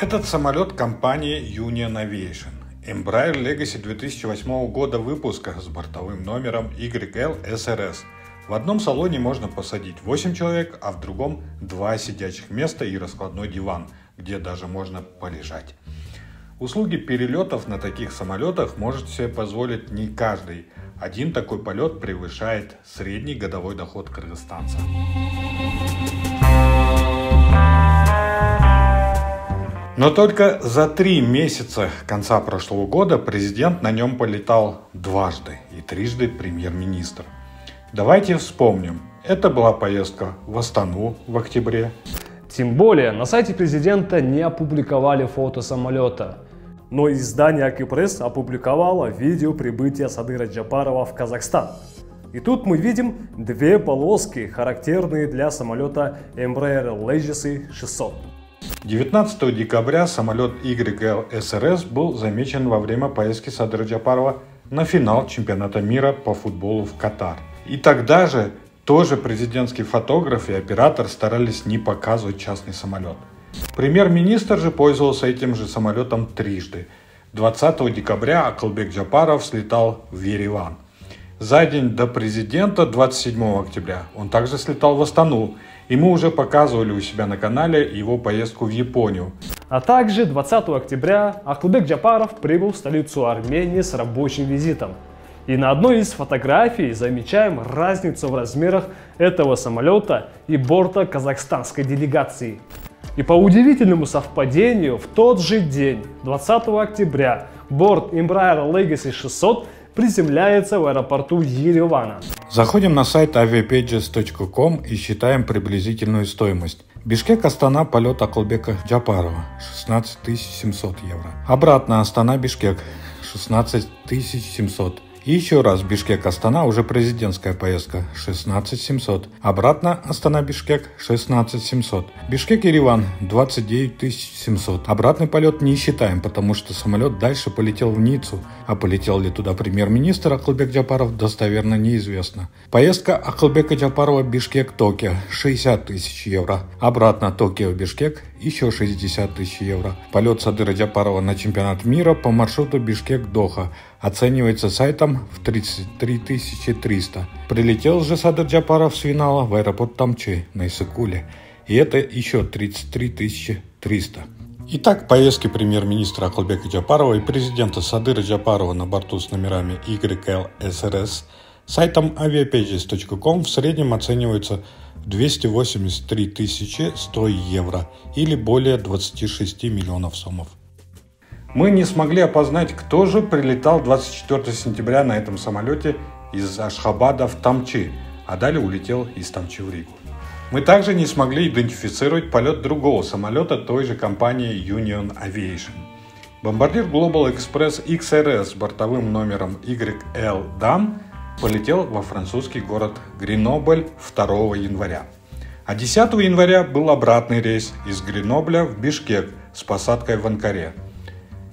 Этот самолет компании Union Aviation. Embraer Legacy 2008 года выпуска с бортовым номером YL-SRS. В одном салоне можно посадить 8 человек, а в другом 2 сидячих места и раскладной диван, где даже можно полежать. Услуги перелетов на таких самолетах может себе позволить не каждый. Один такой полет превышает средний годовой доход кыргызстанца. Но только за 3 месяца конца прошлого года президент на нем полетал дважды и трижды премьер-министр. Давайте вспомним. Это была поездка в Астану в октябре. Тем более на сайте президента не опубликовали фото самолета. Но издание Акипресс опубликовало видео прибытия Садыра Джапарова в Казахстан. И тут мы видим 2 полоски, характерные для самолета Embraer Legacy 600. 19 декабря самолет YL-SRS был замечен во время поездки Садыра Джапарова на финал чемпионата мира по футболу в Катар. И тогда же тоже президентский фотограф и оператор старались не показывать частный самолет. Премьер-министр же пользовался этим же самолетом трижды. 20 декабря Акылбек Джапаров слетал в Ереван. За день до президента, 27 октября, он также слетал в Астану. И мы уже показывали у себя на канале его поездку в Японию. А также 20 октября Акылбек Джапаров прибыл в столицу Армении с рабочим визитом. И на одной из фотографий замечаем разницу в размерах этого самолета и борта казахстанской делегации. И по удивительному совпадению, в тот же день, 20 октября, борт Embraer Legacy 600 приземляется в аэропорту Еревана. Заходим на сайт aviapages.com и считаем приблизительную стоимость. Бишкек-Астана, полет Акылбека Джапарова, 16 700 евро. Обратно Астана-Бишкек, 16 700. И еще раз Бишкек-Астана, уже президентская поездка, 16 700. Обратно Астана-Бишкек, 16 700. Бишкек-Ереван, 29 700. Обратный полет не считаем, потому что самолет дальше полетел в Ниццу. А полетел ли туда премьер-министр Акылбек Джапаров, достоверно неизвестно. Поездка Акылбека Джапарова Бишкек-Токио, 60 000 евро. Обратно Токио-Бишкек, еще 60 000 евро. Полет Садыра Джапарова на чемпионат мира по маршруту Бишкек-Доха оценивается сайтом в 33 300. Прилетел же Садыр Джапаров с финала в аэропорт Тамчи на Иссык-Куле. И это еще 33 300. Итак, поездки премьер-министра Акылбека Джапарова и президента Садыра Джапарова на борту с номерами YL-SRS сайтом aviapages.com в среднем оцениваются в 283 100 евро или более 26 миллионов сомов. Мы не смогли опознать, кто же прилетал 24 сентября на этом самолете из Ашхабада в Тамчи, а далее улетел из Тамчи в Ригу. Мы также не смогли идентифицировать полет другого самолета той же компании Union Aviation. Бомбардир Global Express XRS с бортовым номером YL-DAM полетел во французский город Гренобль 2 января. А 10 января был обратный рейс из Гренобля в Бишкек с посадкой в Анкаре.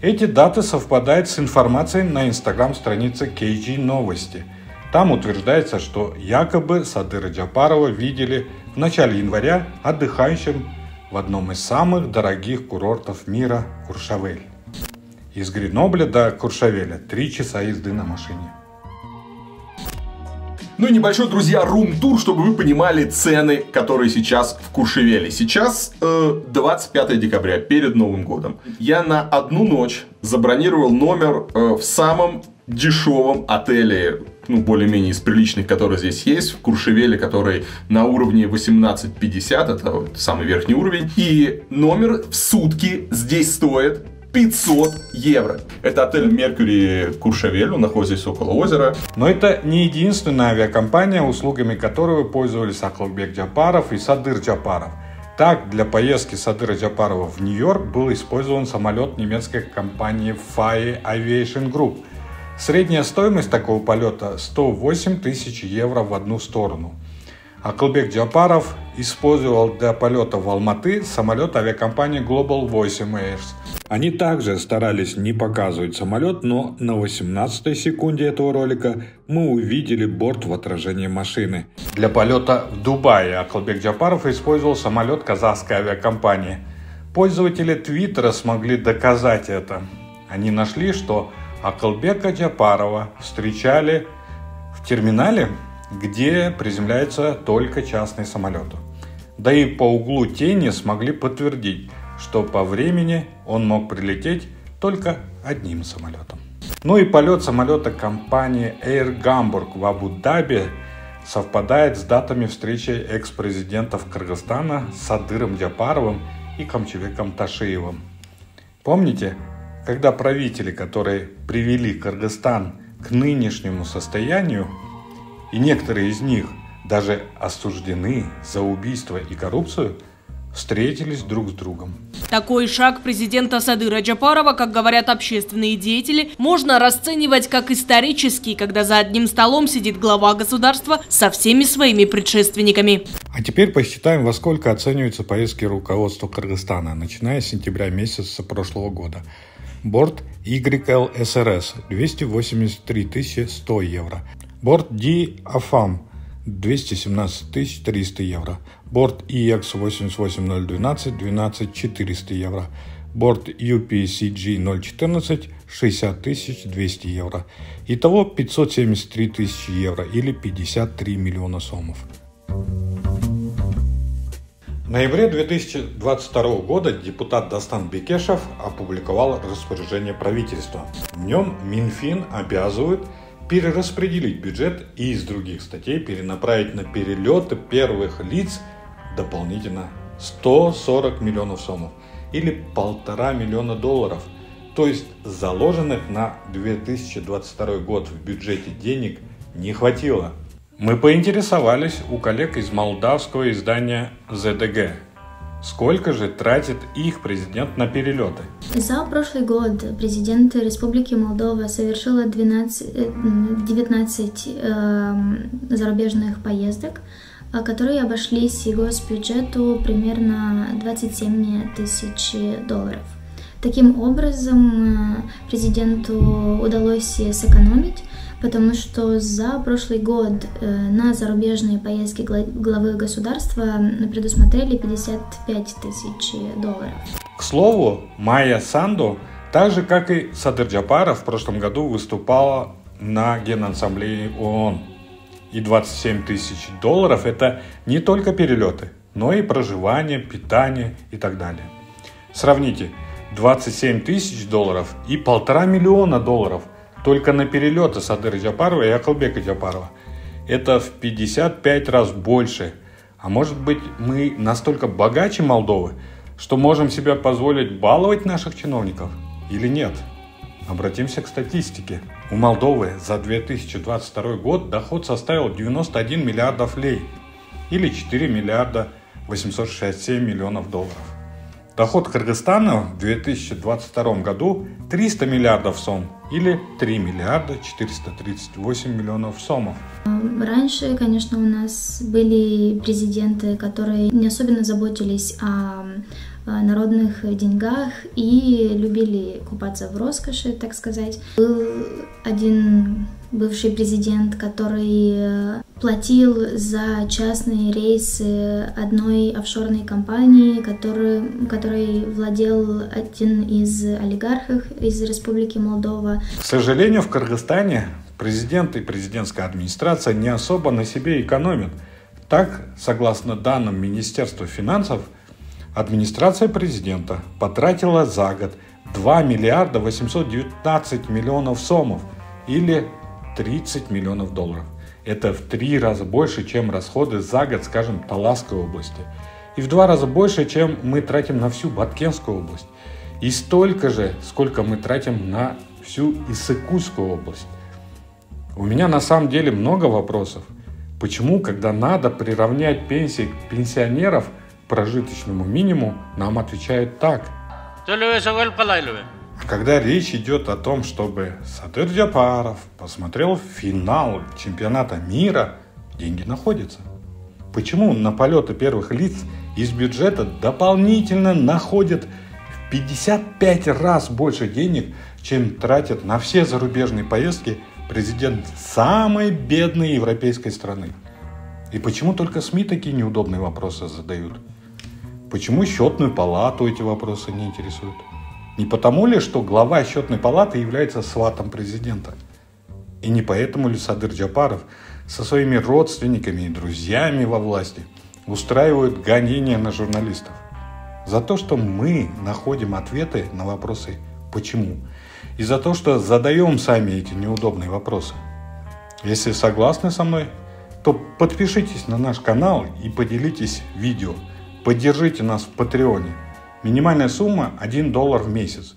Эти даты совпадают с информацией на инстаграм-странице KG Новости. Там утверждается, что якобы Садыра Джапарова видели в начале января отдыхающим в одном из самых дорогих курортов мира Куршавель. Из Гренобля до Куршавеля 3 часа езды на машине. Ну и небольшой, друзья, рум-тур, чтобы вы понимали цены, которые сейчас в Куршевеле. Сейчас 25 декабря, перед Новым годом. Я на одну ночь забронировал номер в самом дешевом отеле, ну, более-менее из приличных, которые здесь есть, в Куршевеле, который на уровне 1850, это вот самый верхний уровень. И номер в сутки здесь стоит 500 евро. Это отель Mercury Куршевель, он находится здесь около озера. Но это не единственная авиакомпания, услугами которой пользовались Акылбек Джапаров и Садыр Джапаров. Так, для поездки Садыра Джапарова в Нью-Йорк был использован самолет немецкой компании Faye Aviation Group. Средняя стоимость такого полета 108 000 евро в одну сторону. Акылбек Джапаров использовал для полета в Алматы самолет авиакомпании Global 8 Airs. Они также старались не показывать самолет, но на 18-й секунде этого ролика мы увидели борт в отражении машины. Для полета в Дубае Акылбек Джапаров использовал самолет казахской авиакомпании. Пользователи Твиттера смогли доказать это. Они нашли, что Акылбека Джапарова встречали в терминале, где приземляются только частные самолеты. Да и по углу тени смогли подтвердить, что по времени он мог прилететь только одним самолетом. Ну и полет самолета компании Air Hamburg в Абу-Даби совпадает с датами встречи экс-президентов Кыргызстана Садыром Джапаровым и Камчыбеком Ташиевым. Помните, когда правители, которые привели Кыргызстан к нынешнему состоянию, и некоторые из них даже осуждены за убийство и коррупцию, встретились друг с другом. Такой шаг президента Садыра Джапарова, как говорят общественные деятели, можно расценивать как исторический, когда за одним столом сидит глава государства со всеми своими предшественниками. А теперь посчитаем, во сколько оцениваются поездки руководства Кыргызстана, начиная с сентября месяца прошлого года. Борт YLSRS 283 100 евро. Борт DAFAM 217 300 евро. Борт EX88012 12 400 евро. Борт UPCG 014 60 200 евро. Итого 573 тысячи евро или 53 миллиона сомов. В ноябре 2022 года депутат Дастан Бекешев опубликовал распоряжение правительства. В нем Минфин обязывает перераспределить бюджет и из других статей перенаправить на перелеты первых лиц дополнительно 140 миллионов сомов или $1,5 миллиона, то есть заложенных на 2022 год в бюджете денег не хватило. Мы поинтересовались у коллег из молдавского издания ЗДГ, сколько же тратит их президент на перелеты. За прошлый год президент Республики Молдова совершила 19 зарубежных поездок, которые обошлись его бюджету примерно $27 тысяч. Таким образом, президенту удалось сэкономить, потому что за прошлый год на зарубежные поездки главы государства предусмотрели $55 тысяч. К слову, Майя Санду, так же как и Садыр Джапаров, в прошлом году выступала на Генассамблее ООН. И $27 тысяч – это не только перелеты, но и проживание, питание и так далее. Сравните, $27 тысяч и $1,5 миллиона только на перелеты Садыра Джапарова и Акылбека Джапарова. Это в 55 раз больше. А может быть, мы настолько богаче Молдовы, что можем себе позволить баловать наших чиновников? Или нет? Обратимся к статистике. У Молдовы за 2022 год доход составил 91 миллиардов лей или 4 миллиарда 867 миллионов долларов. Доход Кыргызстана в 2022 году 300 миллиардов сом или 3 миллиарда 438 миллионов сомов. Раньше, конечно, у нас были президенты, которые не особенно заботились о народных деньгах и любили купаться в роскоши, так сказать. Был один бывший президент, который платил за частные рейсы одной офшорной компании, которой владел один из олигархов из Республики Молдова. К сожалению, в Кыргызстане президент и президентская администрация не особо на себе экономят. Так, согласно данным Министерства финансов, администрация президента потратила за год 2 миллиарда 819 миллионов сомов или 30 миллионов долларов. Это в 3 раза больше, чем расходы за год, скажем, Таласской области. И в 2 раза больше, чем мы тратим на всю Баткенскую область. И столько же, сколько мы тратим на всю Иссык-Кульскую область. У меня на самом деле много вопросов. Почему, когда надо приравнять пенсии пенсионеров к прожиточному минимуму, нам отвечают так? Когда речь идет о том, чтобы Садыр Джапаров посмотрел финал чемпионата мира, деньги находятся. Почему на полеты первых лиц из бюджета дополнительно находят в 55 раз больше денег, чем тратят на все зарубежные поездки президент самой бедной европейской страны? И почему только СМИ такие неудобные вопросы задают? Почему счетную палату эти вопросы не интересуют? Не потому ли, что глава счетной палаты является сватом президента? И не поэтому ли Садыр Джапаров со своими родственниками и друзьями во власти устраивают гонения на журналистов? За то, что мы находим ответы на вопросы «почему?» и за то, что задаем сами эти неудобные вопросы. Если согласны со мной, то подпишитесь на наш канал и поделитесь видео. Поддержите нас в Патреоне. Минимальная сумма $1 в месяц.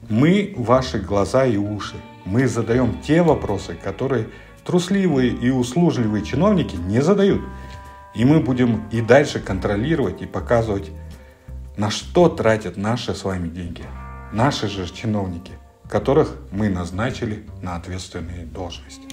Мы ваши глаза и уши. Мы задаем те вопросы, которые трусливые и услужливые чиновники не задают. И мы будем и дальше контролировать и показывать, на что тратят наши с вами деньги. Наши же чиновники, которых мы назначили на ответственные должности.